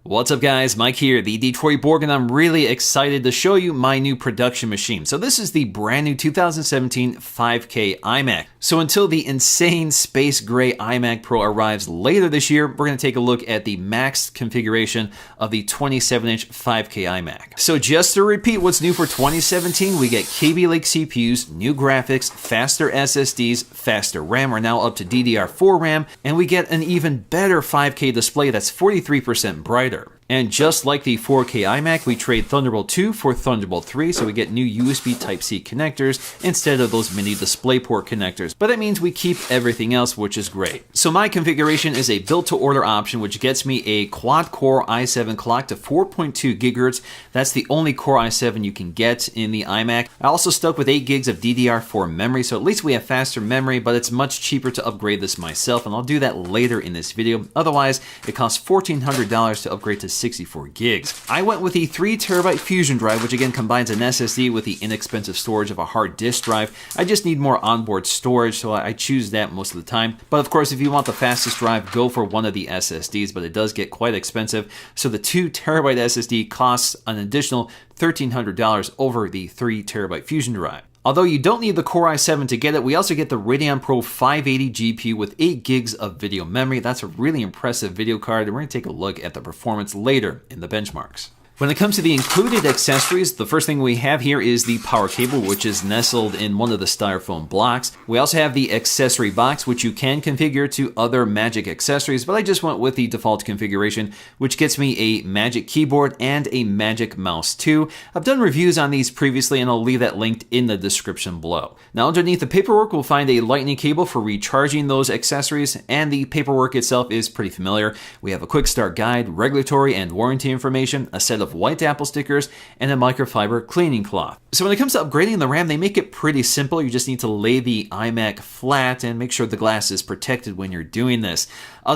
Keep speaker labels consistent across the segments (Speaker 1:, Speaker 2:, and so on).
Speaker 1: What's up guys, Mike here, the Detroit Borg, and I'm really excited to show you my new production machine. So this is the brand new 2017 5K iMac. So until the insane space gray iMac Pro arrives later this year, we're going to take a look at the maxed configuration of the 27-inch 5K iMac. So just to repeat what's new for 2017, we get Kaby Lake CPUs, new graphics, faster SSDs, faster RAM, are now up to DDR4 RAM, and we get an even better 5K display that's 43% brighter. And just like the 4K iMac, we trade Thunderbolt 2 for Thunderbolt 3, so we get new USB Type-C connectors instead of those mini DisplayPort connectors. But that means we keep everything else, which is great. So my configuration is a built-to-order option, which gets me a quad-core i7 clock to 4.2 GHz. That's the only Core i7 you can get in the iMac. I also stuck with 8 gigs of DDR4 memory, so at least we have faster memory, but it's much cheaper to upgrade this myself, and I'll do that later in this video. Otherwise, it costs $1,400 to upgrade to 64 gigs. I went with the 3TB Fusion drive, which again combines an SSD with the inexpensive storage of a hard disk drive. I just need more onboard storage, so I choose that most of the time. But of course, if you want the fastest drive, go for one of the SSDs, but it does get quite expensive. So the 2TB SSD costs an additional $1,300 over the 3TB Fusion drive. Although you don't need the Core i7 to get it, we also get the Radeon Pro 580 GPU with 8 gigs of video memory. That's a really impressive video card, and we're going to take a look at the performance later in the benchmarks. When it comes to the included accessories, the first thing we have here is the power cable, which is nestled in one of the styrofoam blocks. We also have the accessory box, which you can configure to other Magic accessories, but I just went with the default configuration, which gets me a Magic keyboard and a Magic mouse too. I've done reviews on these previously, and I'll leave that linked in the description below. Now underneath the paperwork, we'll find a lightning cable for recharging those accessories, and the paperwork itself is pretty familiar. We have a quick start guide, regulatory and warranty information, a set of white Apple stickers, and a microfiber cleaning cloth. So when it comes to upgrading the RAM, they make it pretty simple. You just need to lay the iMac flat and make sure the glass is protected when you're doing this.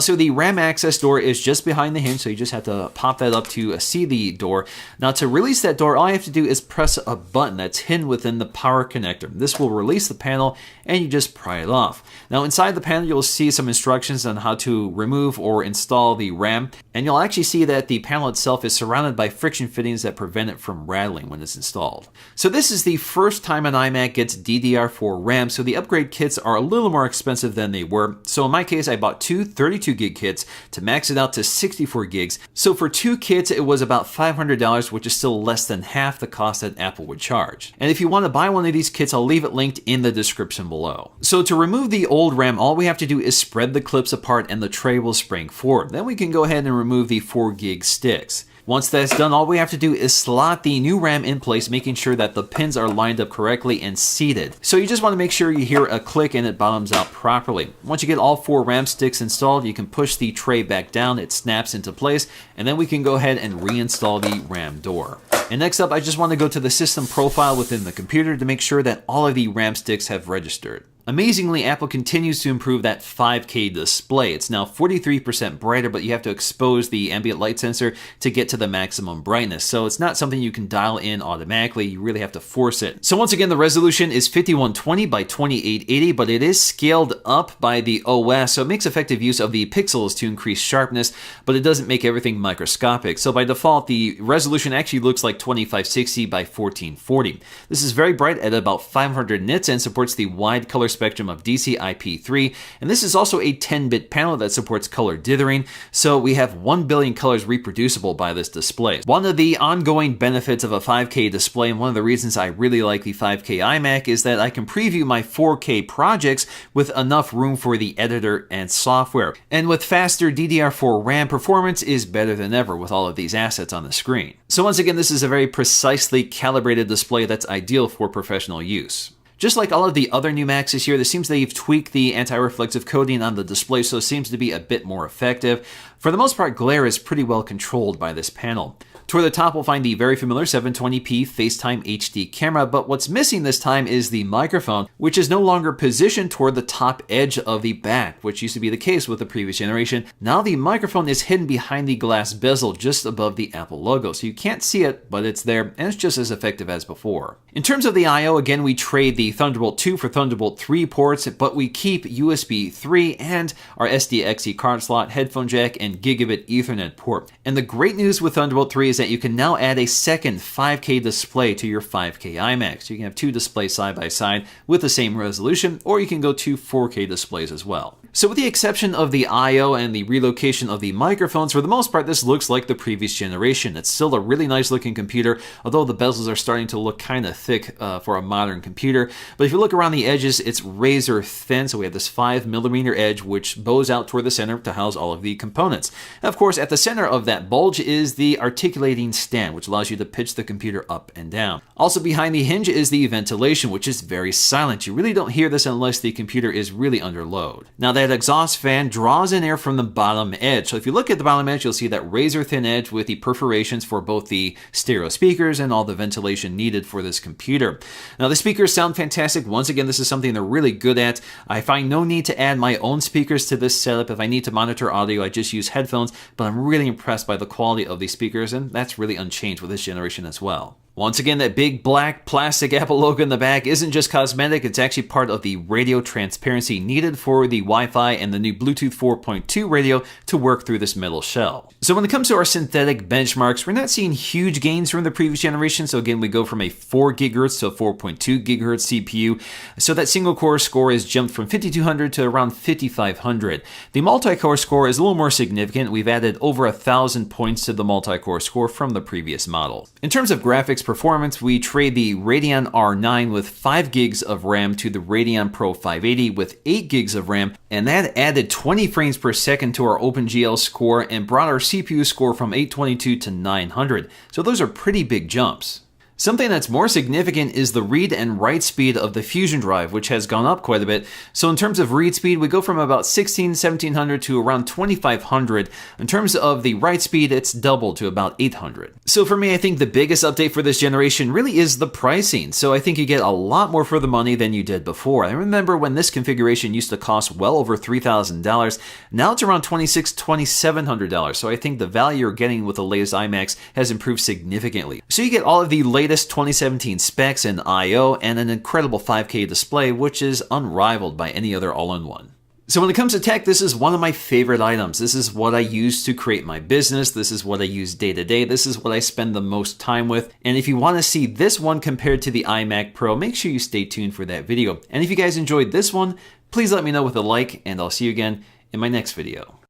Speaker 1: So the RAM access door is just behind the hinge, so you just have to pop that up to see the door. Now to release that door, all I have to do is press a button that's hidden within the power connector. This will release the panel, and you just pry it off. Now inside the panel, you'll see some instructions on how to remove or install the RAM, and you'll actually see that the panel itself is surrounded by friction fittings that prevent it from rattling when it's installed. So this is the first time an iMac gets DDR4 RAM, so the upgrade kits are a little more expensive than they were. So in my case, I bought two 32 gig kits to max it out to 64 gigs. So for 2 kits, it was about $500, which is still less than half the cost that Apple would charge. And if you want to buy one of these kits, I'll leave it linked in the description below. So to remove the old RAM, all we have to do is spread the clips apart and the tray will spring forward. Then we can go ahead and remove the 4 gig sticks. Once that's done, all we have to do is slot the new RAM in place, making sure that the pins are lined up correctly and seated. So you just want to make sure you hear a click and it bottoms out properly. Once you get all 4 RAM sticks installed, you can push the tray back down, it snaps into place, and then we can go ahead and reinstall the RAM door. And next up, I just want to go to the system profile within the computer to make sure that all of the RAM sticks have registered. Amazingly, Apple continues to improve that 5K display. It's now 43% brighter, but you have to expose the ambient light sensor to get to the maximum brightness. So it's not something you can dial in automatically. You really have to force it. So once again, the resolution is 5120 by 2880, but it is scaled up by the OS, so it makes effective use of the pixels to increase sharpness, but it doesn't make everything microscopic. So by default, the resolution actually looks like 2560 by 1440. This is very bright at about 500 nits and supports the wide color spectrum of DCI-P3, and this is also a 10-bit panel that supports color dithering, so we have 1 billion colors reproducible by this display. One of the ongoing benefits of a 5K display, and one of the reasons I really like the 5K iMac, is that I can preview my 4K projects with enough room for the editor and software. And with faster DDR4 RAM, performance is better than ever with all of these assets on the screen. So once again, this is a very precisely calibrated display that's ideal for professional use. Just like all of the other new Macs this year, it seems they've tweaked the anti-reflective coating on the display, so it seems to be a bit more effective. For the most part, glare is pretty well controlled by this panel. Toward the top, we'll find the very familiar 720p FaceTime HD camera, but what's missing this time is the microphone, which is no longer positioned toward the top edge of the back, which used to be the case with the previous generation. Now the microphone is hidden behind the glass bezel just above the Apple logo, so you can't see it, but it's there, and it's just as effective as before. In terms of the I/O, again, we trade the Thunderbolt 2 for Thunderbolt 3 ports, but we keep USB 3 and our SD-XE card slot, headphone jack, and and gigabit Ethernet port. And the great news with Thunderbolt 3 is that you can now add a second 5K display to your 5K iMac. So you can have two displays side by side with the same resolution, or you can go to 4K displays as well. So with the exception of the I/O and the relocation of the microphones, for the most part, this looks like the previous generation. It's still a really nice looking computer, although the bezels are starting to look kind of thick for a modern computer. But if you look around the edges, it's razor thin. So we have this 5mm edge, which bows out toward the center to house all of the components. And of course, at the center of that bulge is the articulating stand, which allows you to pitch the computer up and down. Also behind the hinge is the ventilation, which is very silent. You really don't hear this unless the computer is really under load. Now that exhaust fan draws in air from the bottom edge. So if you look at the bottom edge, you'll see that razor thin edge with the perforations for both the stereo speakers and all the ventilation needed for this computer. Now the speakers sound fantastic. Once again, this is something they're really good at. I find no need to add my own speakers to this setup. If I need to monitor audio, I just use headphones, but I'm really impressed by the quality of these speakers, and that's really unchanged with this generation as well. Once again, that big black plastic Apple logo in the back isn't just cosmetic, it's actually part of the radio transparency needed for the Wi-Fi and the new Bluetooth 4.2 radio to work through this metal shell. So when it comes to our synthetic benchmarks, we're not seeing huge gains from the previous generation. So again, we go from a 4 GHz to a 4.2 GHz CPU. So that single core score is jumped from 5200 to around 5500. The multi-core score is a little more significant. We've added over 1,000 points to the multi-core score from the previous model. In terms of graphics performance, we trade the Radeon R9 with 5 gigs of RAM to the Radeon Pro 580 with 8 gigs of RAM, and that added 20 frames per second to our OpenGL score and brought our CPU score from 822 to 900. So those are pretty big jumps. Something that's more significant is the read and write speed of the Fusion drive, which has gone up quite a bit. So in terms of read speed, we go from about 1700 to around 2500. In terms of the write speed, it's doubled to about 800. So for me, I think the biggest update for this generation really is the pricing. So I think you get a lot more for the money than you did before. I remember when this configuration used to cost well over $3,000. Now it's around $2,600, $2,700. So I think the value you're getting with the latest iMacs has improved significantly. So you get all of the latest 2017 specs and I/O and an incredible 5K display, which is unrivaled by any other all-in-one. So when it comes to tech, this is one of my favorite items. This is what I use to create my business. This is what I use day to day. This is what I spend the most time with. And if you want to see this one compared to the iMac Pro, make sure you stay tuned for that video. And if you guys enjoyed this one, please let me know with a like, and I'll see you again in my next video.